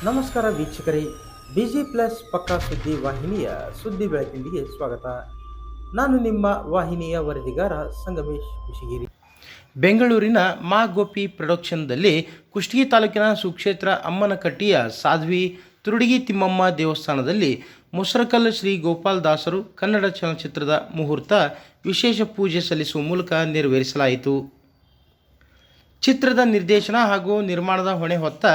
ನಮಸ್ಕಾರ ವೀಕ್ಷಕರೇ, busy plus ಪಕ್ಕಾ ಸುದ್ದಿ ವಾಹಿನಿಯ ಸುದ್ದಿ ಬೆಳಕಿಂಡಿಗೆ ಸ್ವಾಗತ. ನಾನು ನಿಮ್ಮ ವಾಹಿನಿಯ ವರದಿಗಾರ ಸಂಗಮೇಶ್ ಕುಶಿಗಿರಿ. ಬೆಂಗಳೂರಿನ ಮಾ ಗೋಪಿ ಪ್ರೊಡಕ್ಷನ್ದಲ್ಲಿ ಕುಷ್ಟಗಿ ತಾಲೂಕಿನ ಸುಕ್ಷೇತ್ರ ಅಮ್ಮನಕಟ್ಟಿಯ ಸಾಧ್ವಿ ತುರುಡಿಗಿ ತಿಮ್ಮಮ್ಮ ದೇವಸ್ಥಾನದಲ್ಲಿ ಮುಸರಕಲ್ ಶ್ರೀ ಗೋಪಾಲ್ ದಾಸರು ಕನ್ನಡ ಚಲನಚಿತ್ರದ ಮುಹೂರ್ತ ವಿಶೇಷ ಪೂಜೆ ಸಲ್ಲಿಸುವ ಮೂಲಕ ನೆರವೇರಿಸಲಾಯಿತು. ಚಿತ್ರದ ನಿರ್ದೇಶನ ಹಾಗೂ ನಿರ್ಮಾಣದ ಹೊಣೆ ಹೊತ್ತ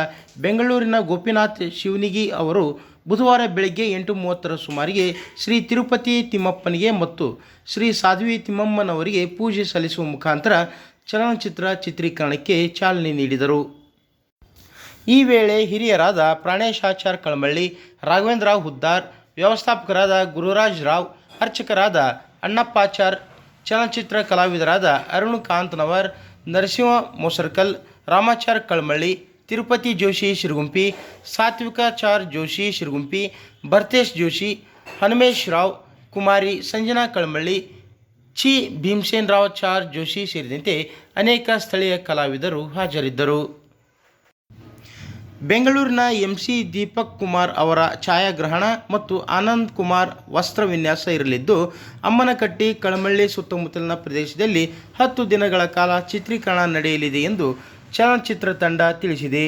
ಬೆಂಗಳೂರಿನ ಗೋಪಿನಾಥ್ ಶಿವನಿಗಿ ಅವರು ಬುಧವಾರ ಬೆಳಗ್ಗೆ 8:30 ಸುಮಾರಿಗೆ ಶ್ರೀ ತಿರುಪತಿ ತಿಮ್ಮಪ್ಪನಿಗೆ ಮತ್ತು ಶ್ರೀ ಸಾಧ್ವಿ ತಿಮ್ಮಮ್ಮನವರಿಗೆ ಪೂಜೆ ಸಲ್ಲಿಸುವ ಮುಖಾಂತರ ಚಲನಚಿತ್ರ ಚಿತ್ರೀಕರಣಕ್ಕೆ ಚಾಲನೆ ನೀಡಿದರು. ಈ ವೇಳೆ ಹಿರಿಯರಾದ ಪ್ರಾಣೇಶಾಚಾರ್ ಕಳಮಳ್ಳಿ, ರಾಘವೇಂದ್ರ ಹುದ್ದಾರ್, ವ್ಯವಸ್ಥಾಪಕರಾದ ಗುರುರಾಜ್ ರಾವ್, ಅರ್ಚಕರಾದ ಅಣ್ಣಪ್ಪಾಚಾರ್, ಚಲನಚಿತ್ರ ಕಲಾವಿದರಾದ ಅರುಣ್ ಕಾಂತನವರ್, ನರಸಿಂಹ ಮೊಸರಕಲ್, ರಾಮಾಚಾರ್ ಕಳಮಳ್ಳಿ, ತಿರುಪತಿ ಜೋಶಿ ಶಿರಗುಂಪಿ, ಸಾತ್ವಿಕಾಚಾರ್ ಜೋಶಿ ಶಿರಗುಂಪಿ, ಭರ್ತೇಶ್ ಜೋಶಿ, ಹನುಮೇಶ್ ರಾವ್, ಕುಮಾರಿ ಸಂಜನಾ ಕಳಮಳ್ಳಿ, ಚಿ ಭೀಮಸೇನರಾವ್ ಚಾರ್ ಜೋಶಿ ಸೇರಿದಂತೆ ಅನೇಕ ಸ್ಥಳೀಯ ಕಲಾವಿದರು ಹಾಜರಿದ್ದರು. ಬೆಂಗಳೂರಿನ ಎಂಸಿ ದೀಪಕ್ ಕುಮಾರ್ ಅವರ ಛಾಯಾಗ್ರಹಣ ಮತ್ತು ಆನಂದ್ ಕುಮಾರ್ ವಸ್ತ್ರ ವಿನ್ಯಾಸ ಇರಲಿದ್ದು, ಅಮ್ಮನಕಟ್ಟಿ, ಕಳಮಳ್ಳಿ ಸುತ್ತಮುತ್ತಲಿನ ಪ್ರದೇಶದಲ್ಲಿ 10 ದಿನಗಳ ಕಾಲ ಚಿತ್ರೀಕರಣ ನಡೆಯಲಿದೆ ಎಂದು ಚಲನಚಿತ್ರ ತಂಡ ತಿಳಿಸಿದೆ.